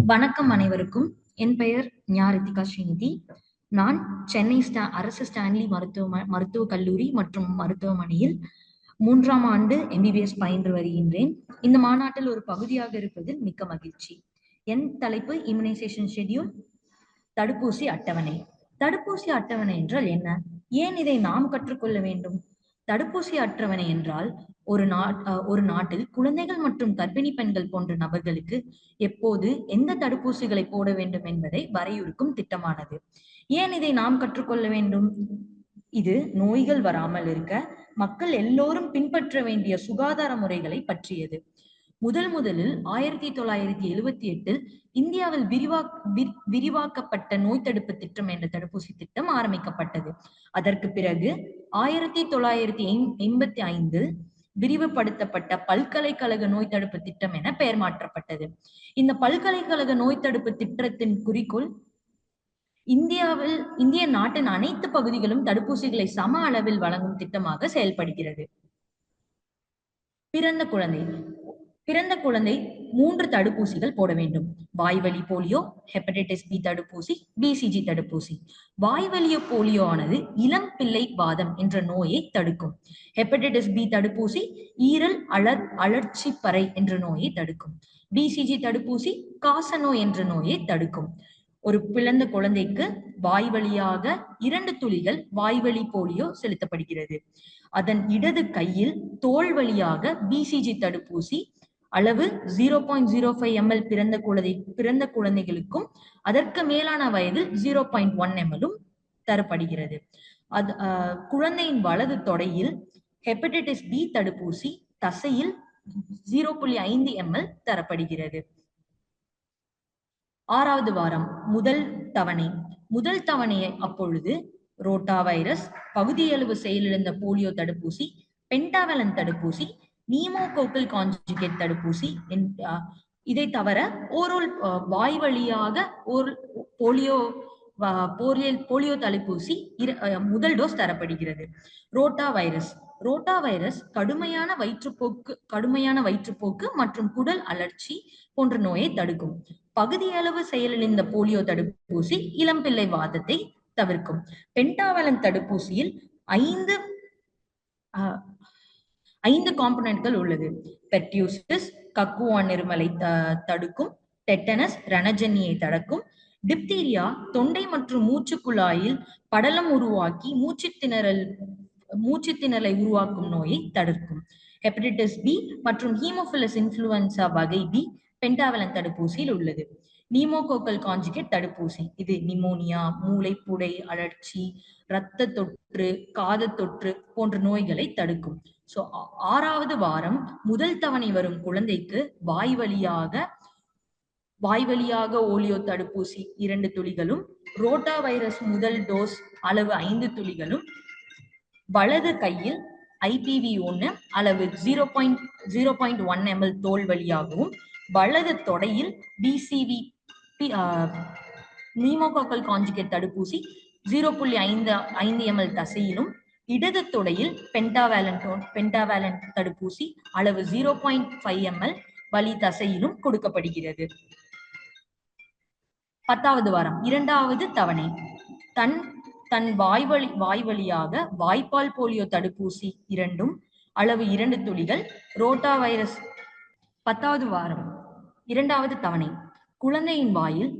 வணக்கம் அனைவருக்கும். என் பெயர் ஞா ரித்திகா ஸ்ரீநிதி. நான் சென்னை அரசு ஸ்டான்லி மருத்துவக் கல்லூரி மற்றும் மருத்துவமனையில் 3ஆம் ஆண்டு MBBS பயின்று வருகின்றேன். இந்த மாநாட்டில் ஒரு பகுதியாக இருப்பதில் மிக்க மகிழ்ச்சி. என் தலைப்பு இம்யூனைசேஷன் ஷெட்யூல், தடுப்பூசி அட்டவணை. தடுப்பூசி அட்டவணை என்றால் என்ன? ஏன் இதை நாம் கற்றுக்கொள்ள வேண்டும்? தடுப்பூசி அட்டவணை என்றால் ஒரு நாட்டில் குழந்தைகள் மற்றும் கர்ப்பிணி பெண்கள் போன்ற நபர்களுக்கு எப்போது எந்த தடுப்பூசிகளை போட வேண்டும் என்பதை வரையறுக்கும் திட்டமானது. ஏன் இதை நாம் கற்றுக்கொள்ள வேண்டும்? இது நோய்கள் வராமல் இருக்க மக்கள் எல்லோரும் பின்பற்ற வேண்டிய சுகாதார முறைகளை பற்றியது. முதலில் 1978 இந்தியாவில் விரிவாக்கப்பட்ட நோய் தடுப்பு திட்டம் என்ற தடுப்பூசி திட்டம் ஆரம்பிக்கப்பட்டது. அதற்கு பிறகு 1985 விரிவுபடுத்தப்பட்ட பல்கலைக்கழக நோய் தடுப்பு திட்டம் என பெயர் மாற்றப்பட்டது. இந்த பல்கலைக்கழக நோய் தடுப்பு திட்டத்தின் குறிக்கோள் இந்திய நாட்டின் அனைத்து பகுதிகளும் தடுப்பூசிகளை சம அளவில் வழங்கும் திட்டமாக செயல்படுகிறது. பிறந்த குழந்தை 3 தடுப்பூசிகள் போட வேண்டும். வாய்வழி போலியோ, ஹெப்படைட்டிஸ் பி தடுப்பூசி, BCG தடுப்பூசி. வாய்வழி போலியோ ஆனது இளம் பிள்ளை வாதம் என்ற நோயை தடுக்கும். ஹெப்படைட்டிஸ் பி தடுப்பூசி ஈரல் அழற்சி பறை என்ற நோயை தடுக்கும். BCG தடுப்பூசி காசநோய் என்ற நோயை தடுக்கும். ஒரு பிறந்த குழந்தைக்கு வாய் வழியாக 2 துளிகள் வாய்வழி போலியோ செலுத்தப்படுகிறது. அதன் இடது கையில் தோல் வழியாக BCG தடுப்பூசி அளவு 0.05 ml பிறந்த குழந்தைகளுக்கும் அதற்கு மேலான வயதில் 0.1 ml தரப்படுகிறது. குழந்தையின் வலது தொடையில் ஹெப்படைட்டிஸ் பி தடுப்பூசி தசையில் 0.5 ml தரப்படுகிறது. 6வது வாரம் முதல் தவணையை அப்பொழுது ரோட்டா வைரஸ், பகுதியளவு செயலிழந்த போலியோ தடுப்பூசி, பென்டாவலன் தடுப்பூசி, நீமோகோக்கல் கான்ஜுகேட் தடுப்பூசி, இதை தவிர வாய் வழியாக போலியோ தடுப்பூசி முதல் டோஸ் தரப்படுகிறது. ரோட்டா வைரஸ் கடுமையான வயிற்றுப்போக்கு மற்றும் குடல் அழற்சி போன்ற நோயை தடுக்கும். பகுதியளவு செயலிழந்த போலியோ தடுப்பூசி இளம்பிள்ளை வாதத்தை தவிர்க்கும். பென்டாவலன் தடுப்பூசியில் 5 காம்பனன்ட்கள் உள்ளது. பெர்டியூசிஸ் கக்குவான் இருமலை தடுக்கும். டெட்டனஸ் ரணஜன்னியை தடுக்கும். டிப்தீரியா தொண்டை மற்றும் மூச்சு குழாயில் படலம் உருவாக்கி மூச்சு திணறலை உருவாக்கும் நோயை தடுக்கும். ஹெப்படைட்டிஸ் பி மற்றும் ஹீமோபிலஸ் இன்ஃபுளுவன்சா வகை பி பென்டாவலன் தடுப்பூசியில் உள்ளது. நீமோகோக்கல் கான்ஜுகேட் தடுப்பூசி இது நிமோனியா, மூளைப்புடை அழற்சி, இரத்த தொற்று, காது தொற்று போன்ற நோய்களை தடுக்கும். 6வது வாரம் முதல் தவணை வரும் குழந்தைக்கு வாய் வழியாக ஓலியோ தடுப்பூசி 2 துளிகளும், ரோட்டா வைரஸ் முதல் டோஸ் அளவு 5 துளிகளும், வலது கையில் IPV1 அளவு 0.1 ml தோல் வழியாகவும், வலது தொடையில் நீமோகோக்கல் கான்ஜுகேட் தடுப்பூசி 0.5 ml தசையிலும், இடது தொடையில் பென்டாவலன் தடுப்பூசி அளவு 0.5 ml வலி தசையிலும் கொடுக்கப்படுகிறது. 10வது வாரம் 2வது தவணை தன் வாய் வழியாக வாய்ப்பால் போலியோ தடுப்பூசி 2 அளவு 2 துளிகள், ரோட்டா வைரஸ். 10வது வாரம் 2வது தவணை குழந்தையின் வாயில்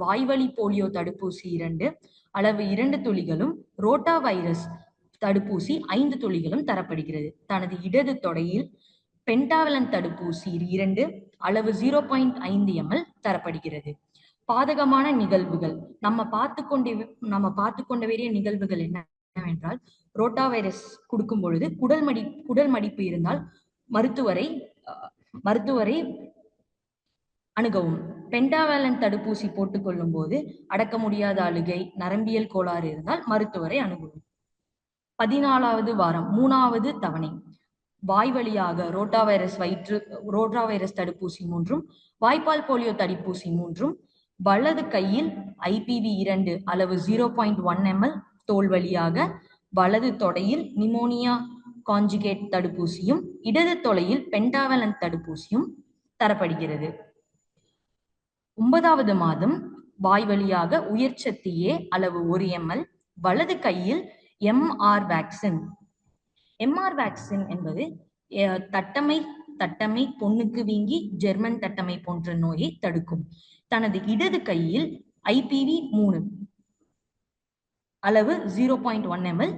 வாய்வழி போலியோ தடுப்பூசி 2 அளவு 2 துளிகளும், ரோட்டா வைரஸ் தடுப்பூசி 5 துளிகளும் தரப்படுகிறது. தனது இடது தொடையில் பென்டாவலன் தடுப்பூசி 2 அளவு 0.5 ml தரப்படுகிறது. பாதகமான நிகழ்வுகள் நம்ம பார்த்து கொண்ட வேறிய நிகழ்வுகள் என்னவென்றால், ரோட்டா வைரஸ் கொடுக்கும் பொழுது குடல் மடிப்பு இருந்தால் மருத்துவரை அணுகவும். பென்டாவலன் தடுப்பூசி போட்டுக் கொள்ளும் போது அடக்க முடியாத அழுகை, நரம்பியல் கோளாறு இருந்தால் மருத்துவரை அணுகவும். 14வது வாரம் 3வது தவணை வாய் வழியாக ரோட்டா வைரஸ் தடுப்பூசி 3, வாய்ப்பால் போலியோ தடுப்பூசி 3, வலது கையில் IPV2 அளவு 0.1 ml தோல் வழியாக, வலது தொடையில் நிமோனியா கான்ஜுகேட் தடுப்பூசியும், இடது தொடையில் பென்டாவலன் தடுப்பூசியும் தரப்படுகிறது. 9வது மாதம் வாய் வழியாக உயிர்ச்சத்து ஏ அளவு 1 ml. வலது கையில் எம்ஆர் வேக்சின். எம்ஆர் வேக்சின் என்பது தட்டமை பொண்ணுக்கு வீங்கி ஜெர்மன் தட்டமை போன்ற நோயை தடுக்கும். தனது இடது கையில் ஐபிவி 3 அளவு 0.1 ml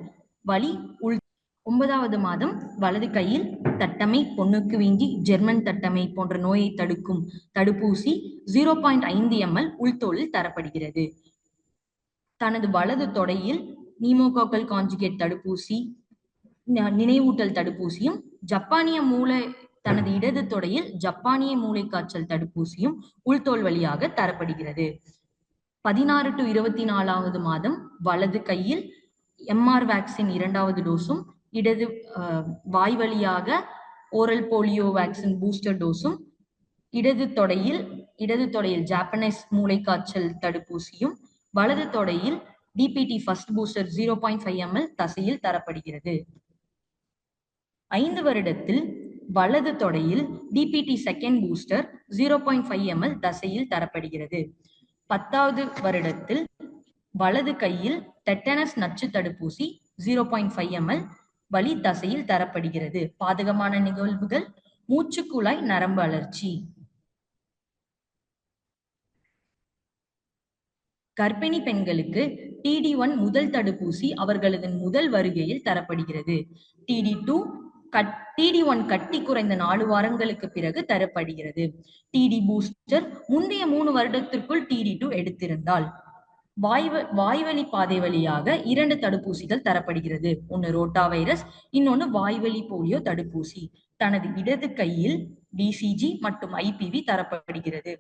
வலி உள். 9வது மாதம் வலது கையில் தட்டமை பொண்ணுக்கு வீங்கி ஜெர்மன் தட்டமை போன்ற நோயை தடுக்கும் தடுப்பூசி 0.5 ml உள்தோலில் தரப்படுகிறது. தனது வலது தொடையில் நீமோகாக்கல் கான்ஜுகேட் தடுப்பூசி, நினைவூட்டல் தடுப்பூசியும், தனது இடது தொடையில் ஜப்பானிய மூளைக்காய்ச்சல் தடுப்பூசியும் உள்தோல் வழியாக தரப்படுகிறது. 16 to 24வது மாதம் வலது கையில் எம்ஆர் வேக்சின் 2வது டோஸும், இடது வாய் வழியாக ஓரல் போலியோ வேக்சின் பூஸ்டர் டோஸும், இடது தொடையில் ஜாப்பனீஸ் மூளைக்காய்ச்சல் தடுப்பூசியும், வலது தொடையில் டிபிடி ஃபர்ஸ்ட் பூஸ்டர் 0.5 ml தசையில் தரப்படுகிறது. 5 வருடத்தில் வலது தொடையில் டிபிடி செகண்ட் பூஸ்டர் 0.5 ml தசையில் தரப்படுகிறது. 10வது வருடத்தில் வலது கையில் டெட்டனஸ் நச்சு தடுப்பூசி 0.5 ml வலி தசையில் தரப்படுகிறது. பாதகமான நிகழ்வுகள் மூச்சுக்குழாய் நரம்பு அழற்சி. கர்ப்பிணி பெண்களுக்கு TD1 முதல் தடுப்பூசி அவர்களது முதல் வருகையில் தரப்படுகிறது. TD1 கட்டி குறைந்த 4 வாரங்களுக்கு பிறகு தரப்படுகிறது. TD பூஸ்டர் முந்தைய 3 வருடத்திற்குள் TD2 எடுத்திருந்தால். வாய்வழி பாதை வழியாக 2 தடுப்பூசிகள் தரப்படுகிறது. ஒன்னு ரோட்டா வைரஸ், இன்னொன்னு வாய்வழி போலியோ தடுப்பூசி. தனது இடது கையில் டிசிஜி மற்றும் ஐபிவி தரப்படுகிறது.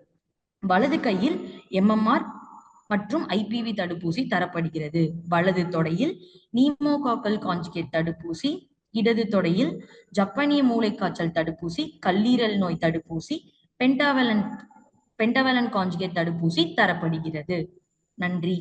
வலது கையில் MMR மற்றும் ஐபிவி தடுப்பூசி தரப்படுகிறது. வலது தொடையில் நீமோகாக்கல் கான்ஜுகேட் தடுப்பூசி, இடது தொடையில் ஜப்பானிய மூளைக்காய்ச்சல் தடுப்பூசி, கல்லீரல் நோய் தடுப்பூசி, பென்டாவலன் கான்ஜுகேட் தடுப்பூசி தரப்படுகிறது. நன்றி.